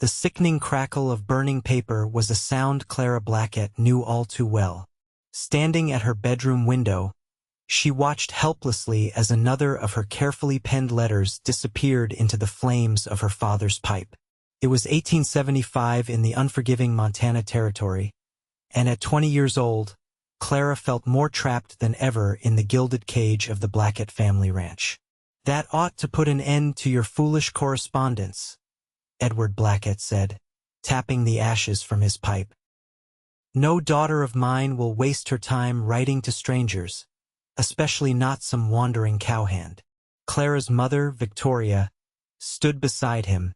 The sickening crackle of burning paper was a sound Clara Blackett knew all too well. Standing at her bedroom window, she watched helplessly as another of her carefully penned letters disappeared into the flames of her father's pipe. It was 1875 in the unforgiving Montana Territory, and at 20 years old, Clara felt more trapped than ever in the gilded cage of the Blackett family ranch. "That ought to put an end to your foolish correspondence," Edward Blackett said, tapping the ashes from his pipe. "No daughter of mine will waste her time writing to strangers, especially not some wandering cowhand." Clara's mother, Victoria, stood beside him,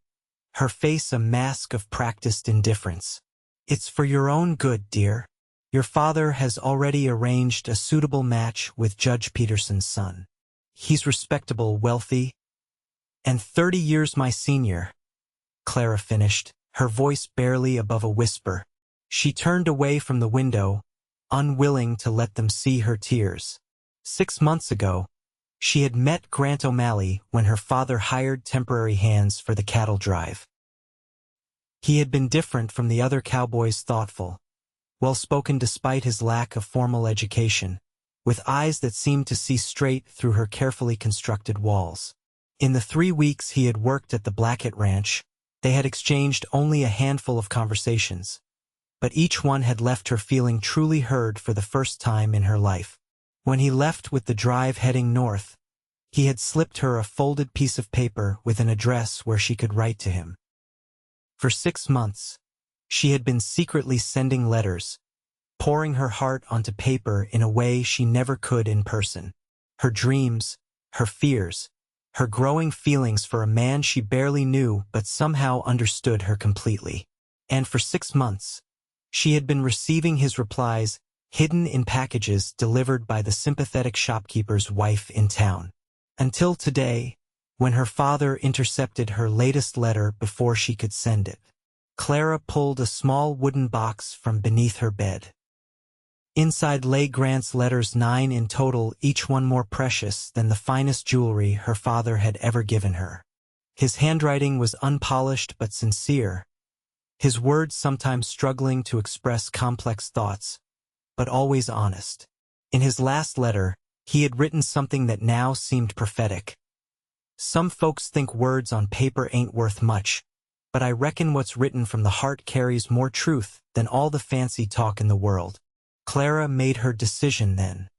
her face a mask of practiced indifference. "It's for your own good, dear. Your father has already arranged a suitable match with Judge Peterson's son. He's respectable, wealthy, and 30 years my senior," Clara finished, her voice barely above a whisper. She turned away from the window, unwilling to let them see her tears. 6 months ago, she had met Grant O'Malley when her father hired temporary hands for the cattle drive. He had been different from the other cowboys, thoughtful, well-spoken despite his lack of formal education, with eyes that seemed to see straight through her carefully constructed walls. In the 3 weeks he had worked at the Blackett Ranch, they had exchanged only a handful of conversations, but each one had left her feeling truly heard for the first time in her life. When he left with the drive heading north, he had slipped her a folded piece of paper with an address where she could write to him. For 6 months, she had been secretly sending letters, pouring her heart onto paper in a way she never could in person. Her dreams, her fears, her growing feelings for a man she barely knew but somehow understood her completely. And for 6 months, she had been receiving his replies, hidden in packages delivered by the sympathetic shopkeeper's wife in town. Until today, when her father intercepted her latest letter before she could send it. Clara pulled a small wooden box from beneath her bed. Inside lay Grant's letters, 9 in total, each one more precious than the finest jewelry her father had ever given her. His handwriting was unpolished but sincere, his words sometimes struggling to express complex thoughts, but always honest. In his last letter, he had written something that now seemed prophetic. "Some folks think words on paper ain't worth much, but I reckon what's written from the heart carries more truth than all the fancy talk in the world." Clara made her decision then.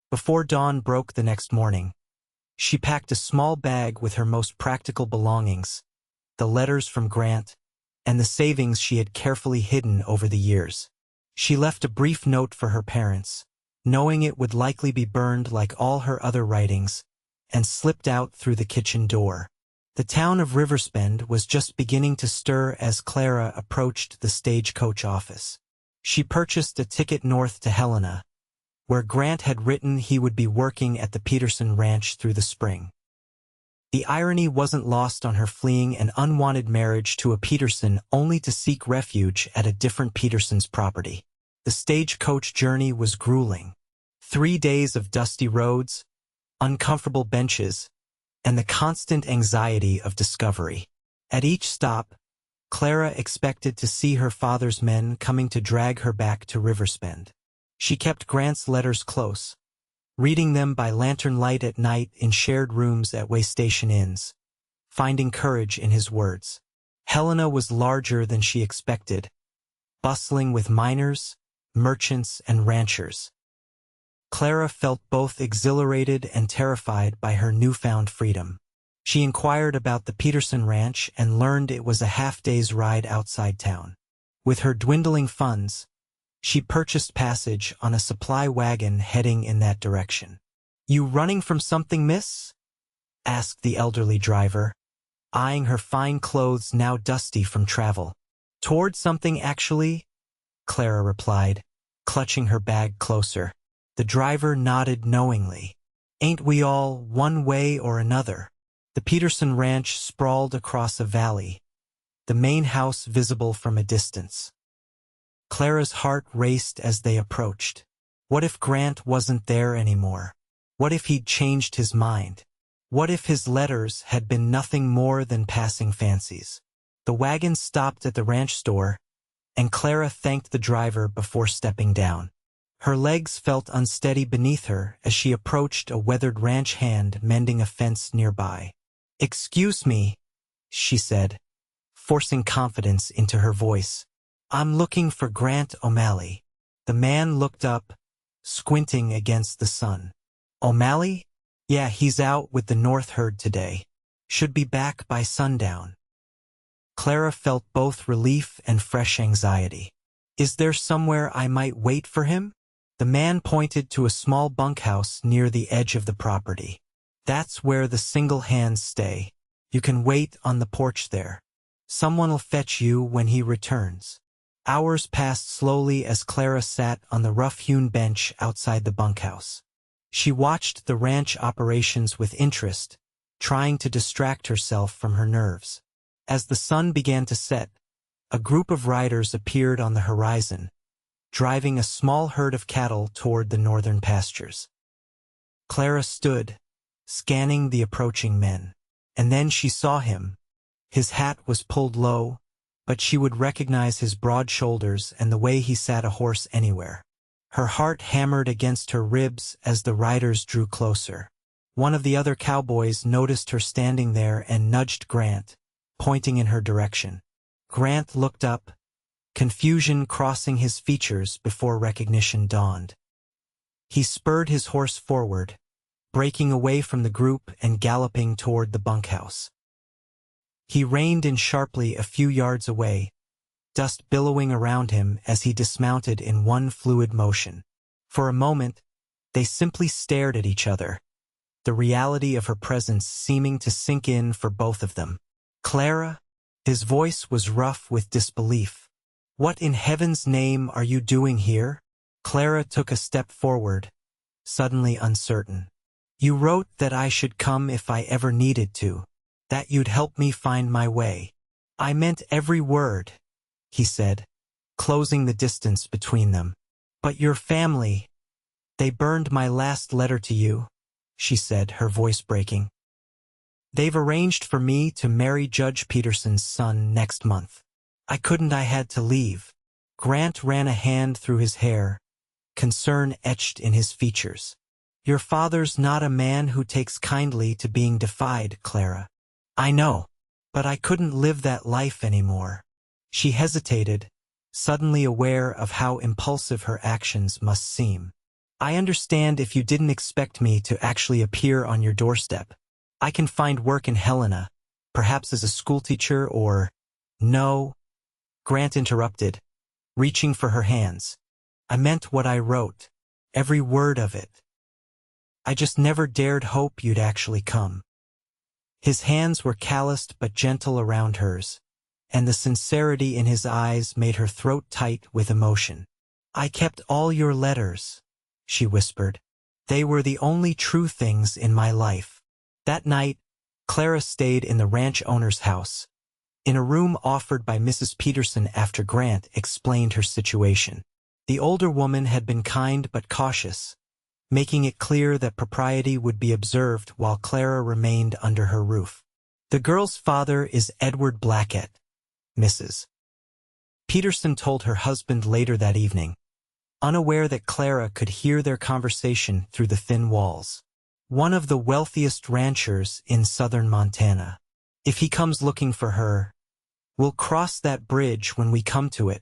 Before dawn broke the next morning, she packed a small bag with her most practical belongings, the letters from Grant, and the savings she had carefully hidden over the years. She left a brief note for her parents, knowing it would likely be burned like all her other writings, and slipped out through the kitchen door. The town of Riversbend was just beginning to stir as Clara approached the stagecoach office. She purchased a ticket north to Helena, where Grant had written he would be working at the Peterson Ranch through the spring. The irony wasn't lost on her fleeing an unwanted marriage to a Peterson only to seek refuge at a different Peterson's property. The stagecoach journey was grueling. 3 days of dusty roads, uncomfortable benches, and the constant anxiety of discovery. At each stop, Clara expected to see her father's men coming to drag her back to Riversbend. She kept Grant's letters close, reading them by lantern light at night in shared rooms at way station inns, finding courage in his words. Helena was larger than she expected, bustling with miners, merchants, and ranchers. Clara felt both exhilarated and terrified by her newfound freedom. She inquired about the Peterson Ranch and learned it was a half-day's ride outside town. With her dwindling funds, she purchased passage on a supply wagon heading in that direction. "You running from something, miss?" asked the elderly driver, eyeing her fine clothes now dusty from travel. "Toward something, actually," Clara replied, clutching her bag closer. The driver nodded knowingly. "Ain't we all, one way or another?" The Peterson Ranch sprawled across a valley, the main house visible from a distance. Clara's heart raced as they approached. What if Grant wasn't there anymore? What if he'd changed his mind? What if his letters had been nothing more than passing fancies? The wagon stopped at the ranch store, and Clara thanked the driver before stepping down. Her legs felt unsteady beneath her as she approached a weathered ranch hand mending a fence nearby. "Excuse me," she said, forcing confidence into her voice. "I'm looking for Grant O'Malley." The man looked up, squinting against the sun. "O'Malley? Yeah, he's out with the North herd today. Should be back by sundown." Clara felt both relief and fresh anxiety. "Is there somewhere I might wait for him?" The man pointed to a small bunkhouse near the edge of the property. "That's where the single hands stay. You can wait on the porch there. Someone'll fetch you when he returns." Hours passed slowly as Clara sat on the rough-hewn bench outside the bunkhouse. She watched the ranch operations with interest, trying to distract herself from her nerves. As the sun began to set, a group of riders appeared on the horizon, driving a small herd of cattle toward the northern pastures. Clara stood, scanning the approaching men. And then she saw him. His hat was pulled low, but she would recognize his broad shoulders and the way he sat a horse anywhere. Her heart hammered against her ribs as the riders drew closer. One of the other cowboys noticed her standing there and nudged Grant, pointing in her direction. Grant looked up, confusion crossing his features before recognition dawned. He spurred his horse forward, breaking away from the group and galloping toward the bunkhouse. He reined in sharply a few yards away, dust billowing around him as he dismounted in one fluid motion. For a moment, they simply stared at each other, the reality of her presence seeming to sink in for both of them. "Clara?" His voice was rough with disbelief. "What in heaven's name are you doing here?" Clara took a step forward, suddenly uncertain. "You wrote that I should come if I ever needed to, that you'd help me find my way." "I meant every word," he said, closing the distance between them. "But your family, they burned my last letter to you," she said, her voice breaking. "They've arranged for me to marry Judge Peterson's son next month. I had to leave." Grant ran a hand through his hair, concern etched in his features. "Your father's not a man who takes kindly to being defied, Clara." "I know, but I couldn't live that life anymore." She hesitated, suddenly aware of how impulsive her actions must seem. "I understand if you didn't expect me to actually appear on your doorstep. I can find work in Helena, perhaps as a schoolteacher or—" "No," Grant interrupted, reaching for her hands. "I meant what I wrote, every word of it. I just never dared hope you'd actually come." His hands were calloused but gentle around hers, and the sincerity in his eyes made her throat tight with emotion. "I kept all your letters," she whispered. "They were the only true things in my life." That night, Clara stayed in the ranch owner's house, in a room offered by Mrs. Peterson after Grant explained her situation. The older woman had been kind but cautious, making it clear that propriety would be observed while Clara remained under her roof. "The girl's father is Edward Blackett, Mrs. Peterson told her husband later that evening, unaware that Clara could hear their conversation through the thin walls. "One of the wealthiest ranchers in southern Montana. If he comes looking for her, we'll cross that bridge when we come to it,"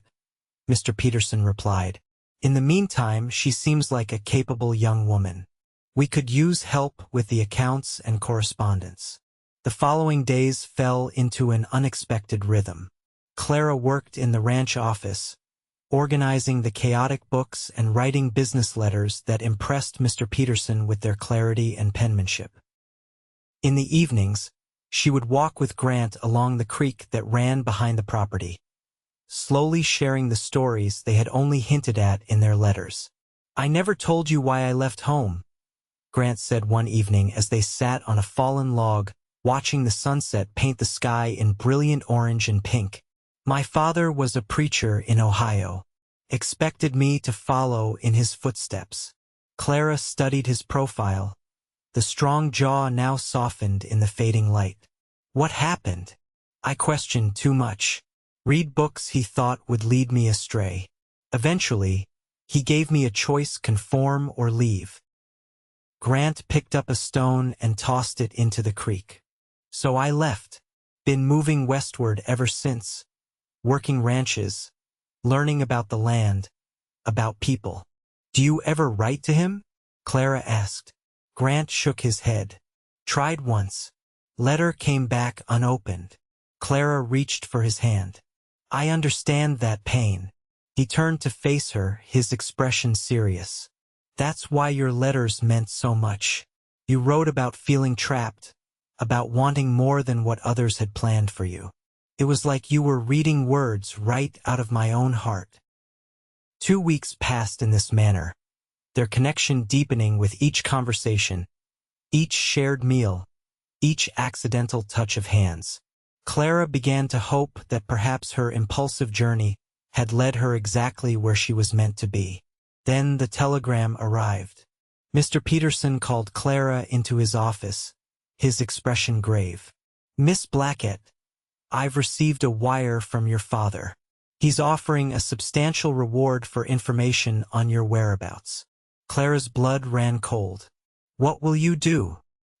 Mr. Peterson replied. "In the meantime, she seems like a capable young woman. We could use help with the accounts and correspondence." The following days fell into an unexpected rhythm. Clara worked in the ranch office, organizing the chaotic books and writing business letters that impressed Mr. Peterson with their clarity and penmanship. In the evenings, she would walk with Grant along the creek that ran behind the property, slowly sharing the stories they had only hinted at in their letters. "I never told you why I left home," Grant said one evening as they sat on a fallen log, watching the sunset paint the sky in brilliant orange and pink. "My father was a preacher in Ohio, expected me to follow in his footsteps." Clara studied his profile, the strong jaw now softened in the fading light. "What happened?" I questioned too much. Read books he thought would lead me astray. Eventually, he gave me a choice: conform or leave. Grant picked up a stone and tossed it into the creek. So I left. Been moving westward ever since. Working ranches. Learning about the land. About people. Do you ever write to him? Clara asked. Grant shook his head. Tried once. Letter came back unopened. Clara reached for his hand. I understand that pain. He turned to face her, his expression serious. That's why your letters meant so much. You wrote about feeling trapped, about wanting more than what others had planned for you. It was like you were reading words right out of my own heart. 2 weeks passed in this manner, their connection deepening with each conversation, each shared meal, each accidental touch of hands. Clara began to hope that perhaps her impulsive journey had led her exactly where she was meant to be. Then the telegram arrived. Mr. Peterson called Clara into his office, his expression grave. Miss Blackett, I've received a wire from your father. He's offering a substantial reward for information on your whereabouts. Clara's blood ran cold. What will you do?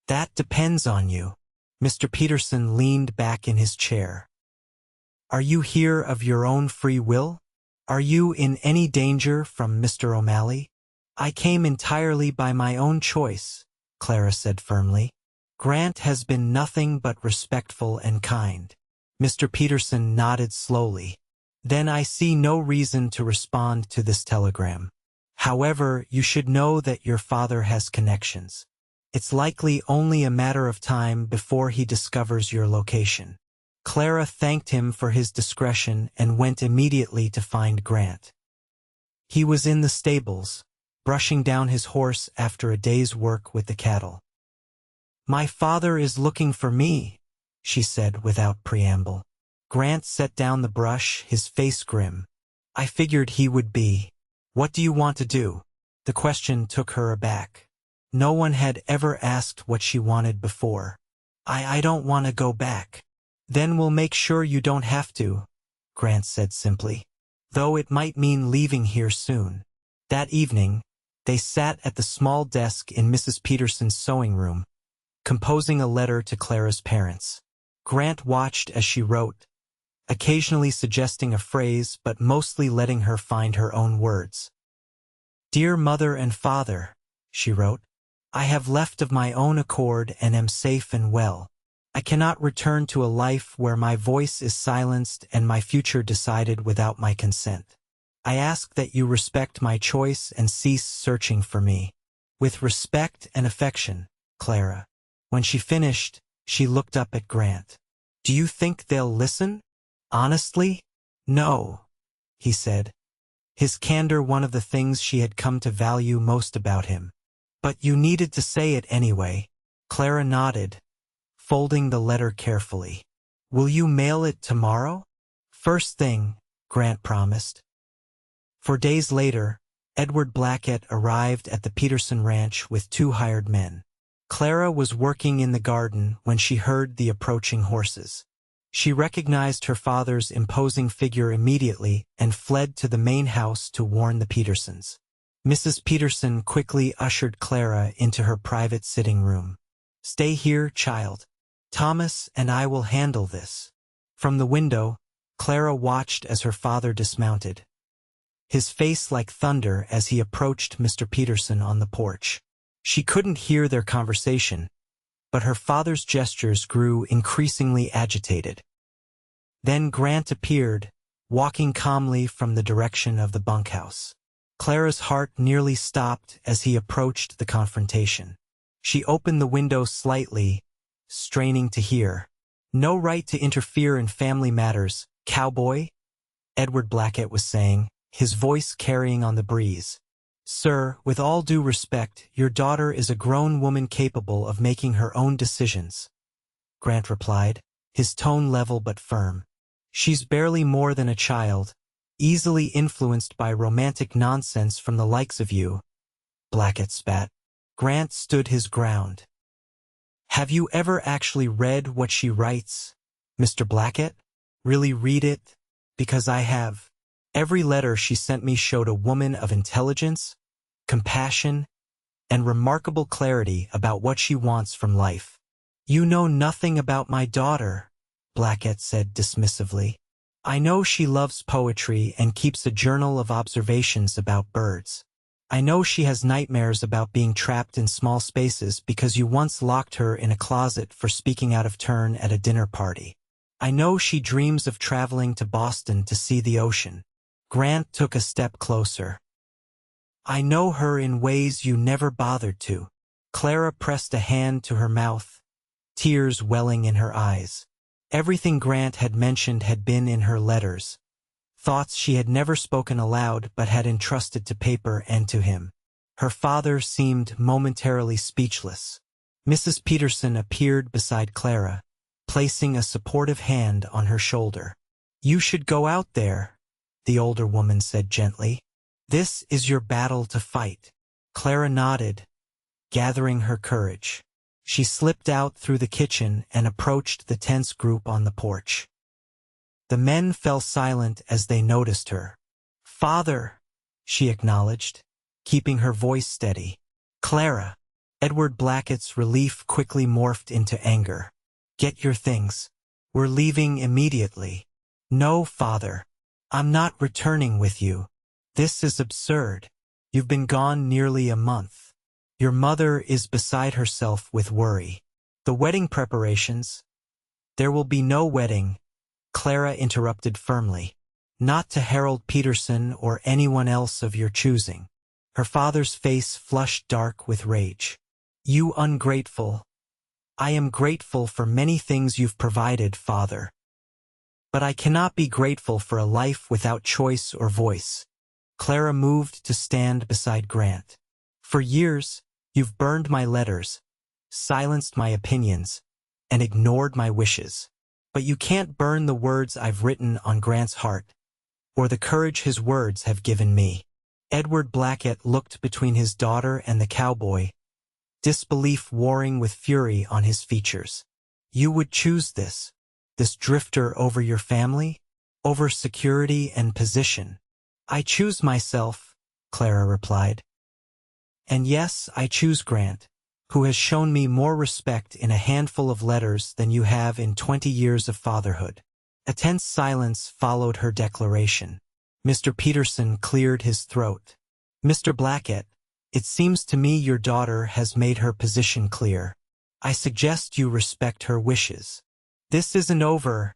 That depends on you. Mr. Peterson leaned back in his chair. Are you here of your own free will? Are you in any danger from Mr. O'Malley? I came entirely by my own choice, Clara said firmly. Grant has been nothing but respectful and kind. Mr. Peterson nodded slowly. Then I see no reason to respond to this telegram. However, you should know that your father has connections. It's likely only a matter of time before he discovers your location. Clara thanked him for his discretion and went immediately to find Grant. He was in the stables, brushing down his horse after a day's work with the cattle. My father is looking for me, she said without preamble. Grant set down the brush, his face grim. I figured he would be. What do you want to do? The question took her aback. No one had ever asked what she wanted before. I don't want to go back. Then we'll make sure you don't have to, Grant said simply. Though it might mean leaving here soon. That evening, they sat at the small desk in Mrs. Peterson's sewing room, composing a letter to Clara's parents. Grant watched as she wrote, occasionally suggesting a phrase but mostly letting her find her own words. Dear Mother and Father, she wrote, I have left of my own accord and am safe and well. I cannot return to a life where my voice is silenced and my future decided without my consent. I ask that you respect my choice and cease searching for me. With respect and affection, Clara. When she finished, she looked up at Grant. Do you think they'll listen? Honestly? No, he said. His candor one of the things she had come to value most about him. But you needed to say it anyway. Clara nodded, folding the letter carefully. Will you mail it tomorrow? First thing, Grant promised. 4 days later, Edward Blackett arrived at the Peterson ranch with 2 hired men. Clara was working in the garden when she heard the approaching horses. She recognized her father's imposing figure immediately and fled to the main house to warn the Petersons. Mrs. Peterson quickly ushered Clara into her private sitting room. Stay here, child. Thomas and I will handle this. From the window, Clara watched as her father dismounted, his face like thunder as he approached Mr. Peterson on the porch. She couldn't hear their conversation, but her father's gestures grew increasingly agitated. Then Grant appeared, walking calmly from the direction of the bunkhouse. Clara's heart nearly stopped as he approached the confrontation. She opened the window slightly, straining to hear. No right to interfere in family matters, cowboy, Edward Blackett was saying, his voice carrying on the breeze. Sir, with all due respect, your daughter is a grown woman capable of making her own decisions, Grant replied, his tone level but firm. She's barely more than a child, easily influenced by romantic nonsense from the likes of you, Blackett spat. Grant stood his ground. Have you ever actually read what she writes? Mr. Blackett? Really read it? Because I have. Every letter she sent me showed a woman of intelligence, compassion, and remarkable clarity about what she wants from life. You know nothing about my daughter, Blackett said dismissively. I know she loves poetry and keeps a journal of observations about birds. I know she has nightmares about being trapped in small spaces because you once locked her in a closet for speaking out of turn at a dinner party. I know she dreams of traveling to Boston to see the ocean. Grant took a step closer. I know her in ways you never bothered to. Clara pressed a hand to her mouth, tears welling in her eyes. Everything Grant had mentioned had been in her letters, thoughts she had never spoken aloud but had entrusted to paper and to him. Her father seemed momentarily speechless. Mrs. Peterson appeared beside Clara, placing a supportive hand on her shoulder. You should go out there, the older woman said gently. This is your battle to fight. Clara nodded, gathering her courage. She slipped out through the kitchen and approached the tense group on the porch. The men fell silent as they noticed her. Father, she acknowledged, keeping her voice steady. Clara. Edward Blackett's relief quickly morphed into anger. Get your things. We're leaving immediately. No, Father. I'm not returning with you. This is absurd. You've been gone nearly a month. Your mother is beside herself with worry. The wedding preparations. There will be no wedding, Clara interrupted firmly. Not to Harold Peterson or anyone else of your choosing. Her father's face flushed dark with rage. You ungrateful. I am grateful for many things you've provided, Father. But I cannot be grateful for a life without choice or voice. Clara moved to stand beside Grant. For years, you've burned my letters, silenced my opinions, and ignored my wishes. But you can't burn the words I've written on Grant's heart, or the courage his words have given me. Edward Blackett looked between his daughter and the cowboy, disbelief warring with fury on his features. You would choose this drifter over your family, over security and position. I choose myself, Clara replied. And yes, I choose Grant, who has shown me more respect in a handful of letters than you have in 20 years of fatherhood. A tense silence followed her declaration. Mr. Peterson cleared his throat. Mr. Blackett, it seems to me your daughter has made her position clear. I suggest you respect her wishes. This isn't over,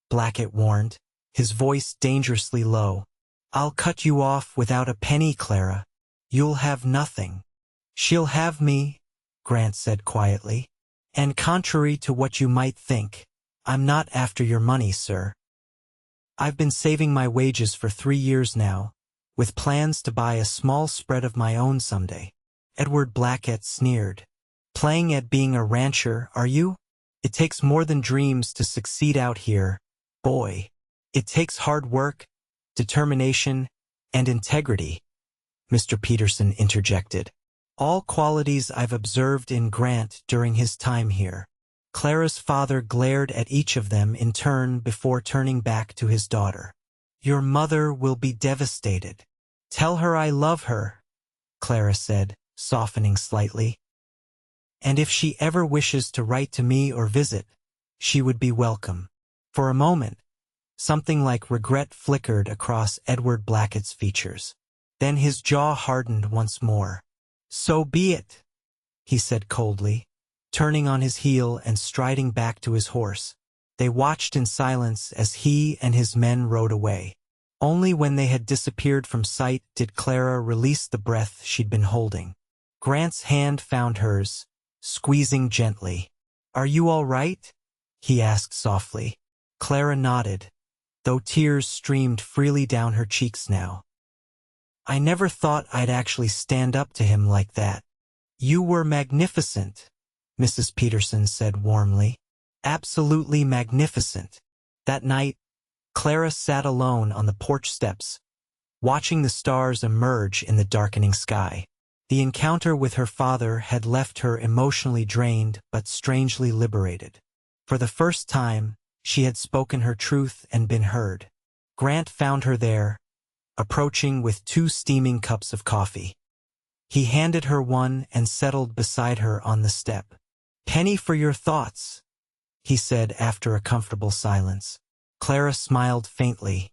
Blackett warned, his voice dangerously low. I'll cut you off without a penny, Clara. You'll have nothing. She'll have me, Grant said quietly. And contrary to what you might think, I'm not after your money, sir. I've been saving my wages for 3 years now, with plans to buy a small spread of my own someday. Edward Blackett sneered. Playing at being a rancher, are you? It takes more than dreams to succeed out here, boy. It takes hard work, determination, and integrity, Mr. Peterson interjected. All qualities I've observed in Grant during his time here. Clara's father glared at each of them in turn before turning back to his daughter. Your mother will be devastated. Tell her I love her, Clara said, softening slightly. And if she ever wishes to write to me or visit, she would be welcome. For a moment, something like regret flickered across Edward Blackett's features. Then his jaw hardened once more. So be it, he said coldly, turning on his heel and striding back to his horse. They watched in silence as he and his men rode away. Only when they had disappeared from sight did Clara release the breath she'd been holding. Grant's hand found hers, squeezing gently. Are you all right? He asked softly. Clara nodded, though tears streamed freely down her cheeks now. I never thought I'd actually stand up to him like that. You were magnificent, Mrs. Peterson said warmly. Absolutely magnificent. That night, Clara sat alone on the porch steps, watching the stars emerge in the darkening sky. The encounter with her father had left her emotionally drained but strangely liberated. For the first time, She had spoken her truth and been heard. Grant found her there, approaching with 2 steaming cups of coffee. He handed her one and settled beside her on the step. "Penny for your thoughts," he said after a comfortable silence. Clara smiled faintly.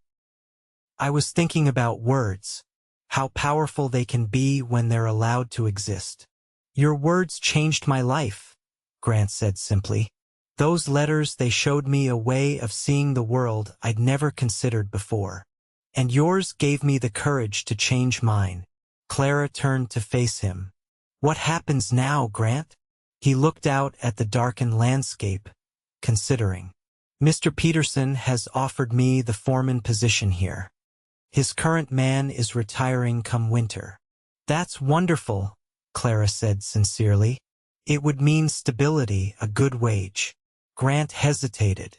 "I was thinking about words, how powerful they can be when they're allowed to exist." "Your words changed my life," Grant said simply. "Those letters, they showed me a way of seeing the world I'd never considered before. And yours gave me the courage to change mine." Clara turned to face him. "What happens now, Grant?" He looked out at the darkened landscape, considering. "Mr. Peterson has offered me the foreman position here. His current man is retiring come winter." "That's wonderful," Clara said sincerely. "It would mean stability, a good wage." Grant hesitated.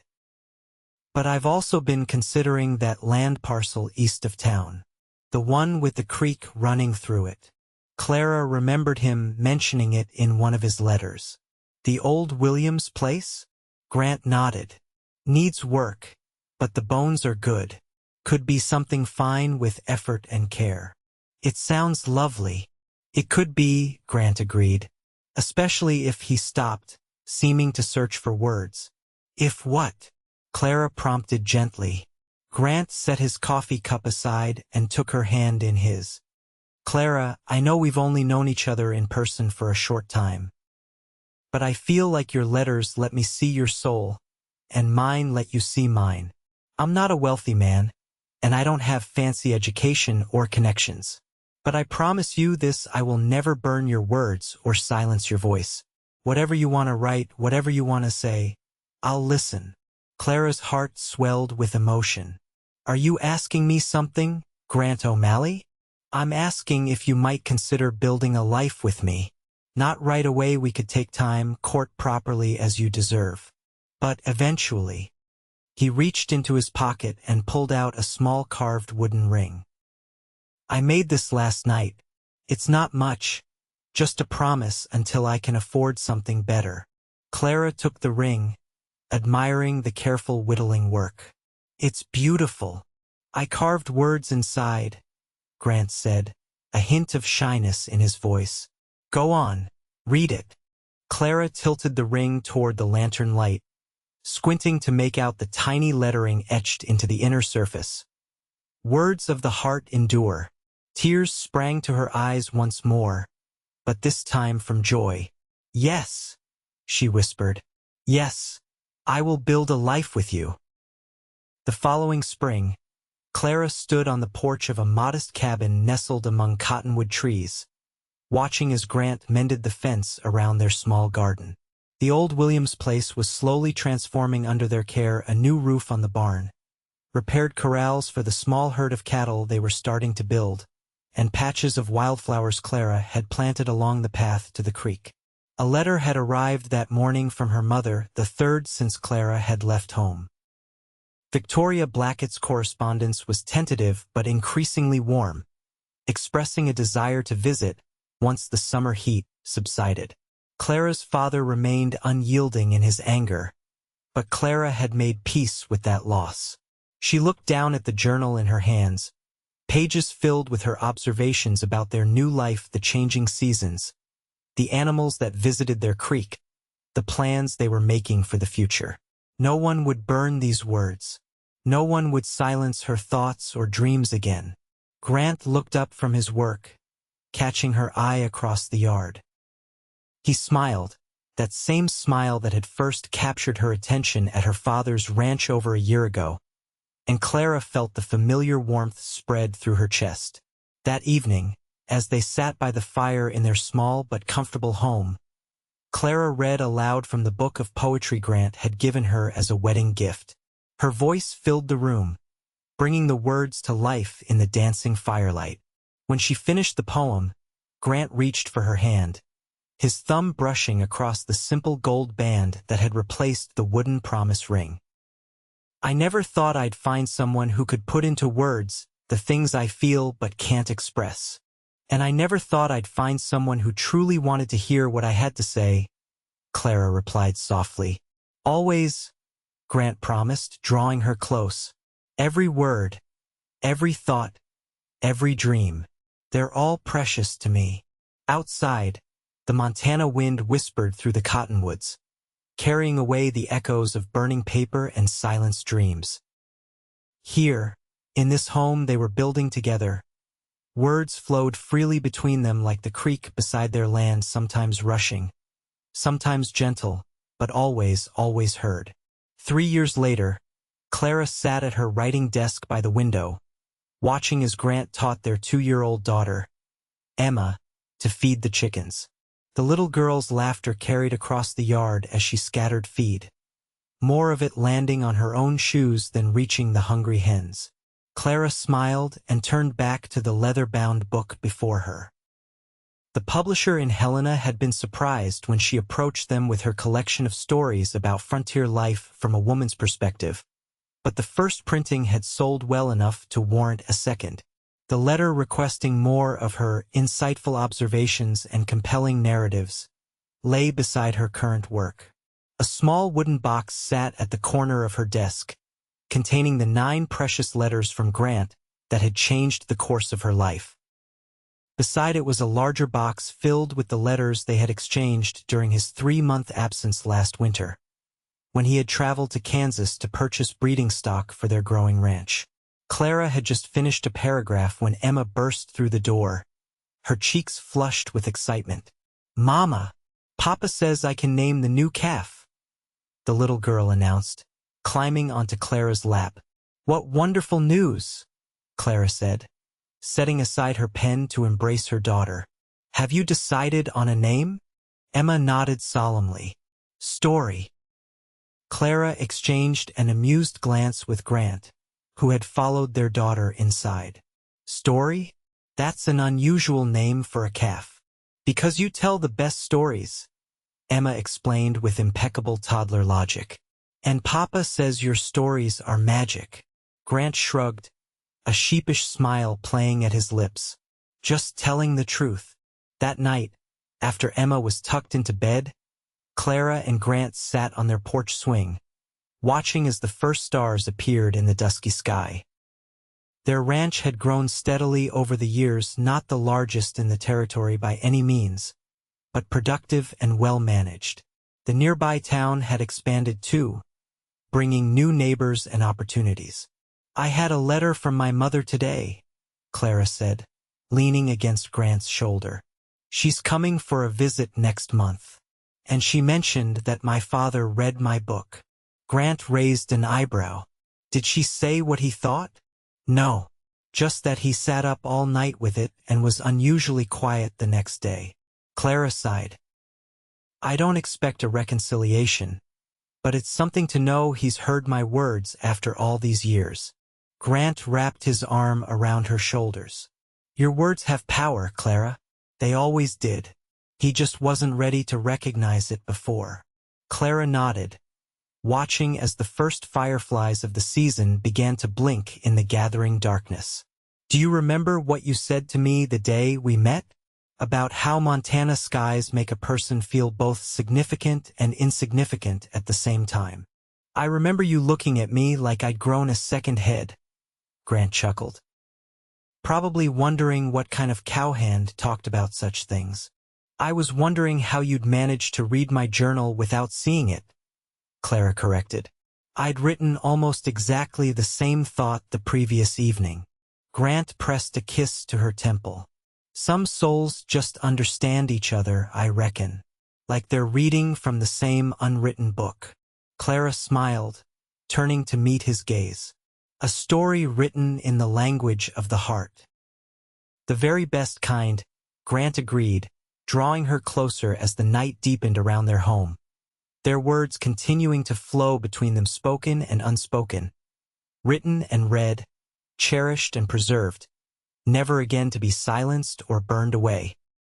"But I've also been considering that land parcel east of town. The one with the creek running through it." Clara remembered him mentioning it in one of his letters. "The old Williams place?" Grant nodded. "Needs work, but the bones are good. Could be something fine with effort and care." "It sounds lovely." "It could be," Grant agreed, especially if he stopped, seeming to search for words. "If what?" Clara prompted gently. Grant set his coffee cup aside and took her hand in his. "Clara, I know we've only known each other in person for a short time, but I feel like your letters let me see your soul, and mine let you see mine. I'm not a wealthy man, and I don't have fancy education or connections. But I promise you this, I will never burn your words or silence your voice. Whatever you want to write, whatever you want to say, I'll listen." Clara's heart swelled with emotion. "Are you asking me something, Grant O'Malley?" "I'm asking if you might consider building a life with me. Not right away, we could take time, court properly as you deserve. But eventually." He reached into his pocket and pulled out a small carved wooden ring. "I made this last night. It's not much, just a promise until I can afford something better." Clara took the ring, admiring the careful whittling work. "It's beautiful. I carved words inside," Grant said, a hint of shyness in his voice. "Go on, read it." Clara tilted the ring toward the lantern light, squinting to make out the tiny lettering etched into the inner surface. "Words of the heart endure." Tears sprang to her eyes once more, but this time from joy. "Yes," she whispered. "Yes, I will build a life with you." The following spring, Clara stood on the porch of a modest cabin nestled among cottonwood trees, watching as Grant mended the fence around their small garden. The old Williams place was slowly transforming under their care, a new roof on the barn, repaired corrals for the small herd of cattle they were starting to build, and patches of wildflowers Clara had planted along the path to the creek. A letter had arrived that morning from her mother, the third since Clara had left home. Victoria Blackett's correspondence was tentative but increasingly warm, expressing a desire to visit once the summer heat subsided. Clara's father remained unyielding in his anger, but Clara had made peace with that loss. She looked down at the journal in her hands, pages filled with her observations about their new life, the changing seasons, the animals that visited their creek, the plans they were making for the future. No one would burn these words. No one would silence her thoughts or dreams again. Grant looked up from his work, catching her eye across the yard. He smiled, that same smile that had first captured her attention at her father's ranch over a year ago, and Clara felt the familiar warmth spread through her chest. That evening, as they sat by the fire in their small but comfortable home, Clara read aloud from the book of poetry Grant had given her as a wedding gift. Her voice filled the room, bringing the words to life in the dancing firelight. When she finished the poem, Grant reached for her hand, his thumb brushing across the simple gold band that had replaced the wooden promise ring. "I never thought I'd find someone who could put into words the things I feel but can't express. And I never thought I'd find someone who truly wanted to hear what I had to say," Clara replied softly. "Always, Grant promised, drawing her close. Every word, every thought, every dream, they're all precious to me. Outside, the Montana wind whispered through the cottonwoods, carrying away the echoes of burning paper and silenced dreams. Here, in this home they were building together, words flowed freely between them like the creek beside their land, sometimes rushing, sometimes gentle, but always, always heard. 3 years later, Clara sat at her writing desk by the window, watching as Grant taught their 2-year-old daughter, Emma, to feed the chickens. The little girl's laughter carried across the yard as she scattered feed, more of it landing on her own shoes than reaching the hungry hens. Clara smiled and turned back to the leather-bound book before her. The publisher in Helena had been surprised when she approached them with her collection of stories about frontier life from a woman's perspective, but the first printing had sold well enough to warrant a second. The letter requesting more of her insightful observations and compelling narratives lay beside her current work. A small wooden box sat at the corner of her desk, containing the 9 precious letters from Grant that had changed the course of her life. Beside it was a larger box filled with the letters they had exchanged during his 3-month absence last winter, when he had traveled to Kansas to purchase breeding stock for their growing ranch. Clara had just finished a paragraph when Emma burst through the door, her cheeks flushed with excitement. "Mama, Papa says I can name the new calf," the little girl announced, climbing onto Clara's lap. "What wonderful news," Clara said, setting aside her pen to embrace her daughter. "Have you decided on a name?" Emma nodded solemnly. "Story." Clara exchanged an amused glance with Grant, who had followed their daughter inside. "Story? That's an unusual name for a calf." "Because you tell the best stories," Emma explained with impeccable toddler logic. "And Papa says your stories are magic." Grant shrugged, a sheepish smile playing at his lips. "Just telling the truth." That night, after Emma was tucked into bed, Clara and Grant sat on their porch swing, watching as the first stars appeared in the dusky sky. Their ranch had grown steadily over the years, not the largest in the territory by any means, but productive and well-managed. The nearby town had expanded too, bringing new neighbors and opportunities. "I had a letter from my mother today," Clara said, leaning against Grant's shoulder. "She's coming for a visit next month. And she mentioned that my father read my book." Grant raised an eyebrow. "Did she say what he thought?" "No, just that he sat up all night with it and was unusually quiet the next day." Clara sighed. "I don't expect a reconciliation, but it's something to know he's heard my words after all these years." Grant wrapped his arm around her shoulders. "Your words have power, Clara. They always did. He just wasn't ready to recognize it before." Clara nodded, watching as the first fireflies of the season began to blink in the gathering darkness. "Do you remember what you said to me the day we met? About how Montana skies make a person feel both significant and insignificant at the same time. I remember you looking at me like I'd grown a second head." Grant chuckled. "Probably wondering what kind of cowhand talked about such things." "I was wondering how you'd managed to read my journal without seeing it," Clara corrected. "I'd written almost exactly the same thought the previous evening." Grant pressed a kiss to her temple. "Some souls just understand each other, I reckon. Like they're reading from the same unwritten book." Clara smiled, turning to meet his gaze. "A story written in the language of the heart." "The very best kind," Grant agreed, drawing her closer as the night deepened around their home, their words continuing to flow between them, spoken and unspoken, written and read, cherished and preserved, never again to be silenced or burned away.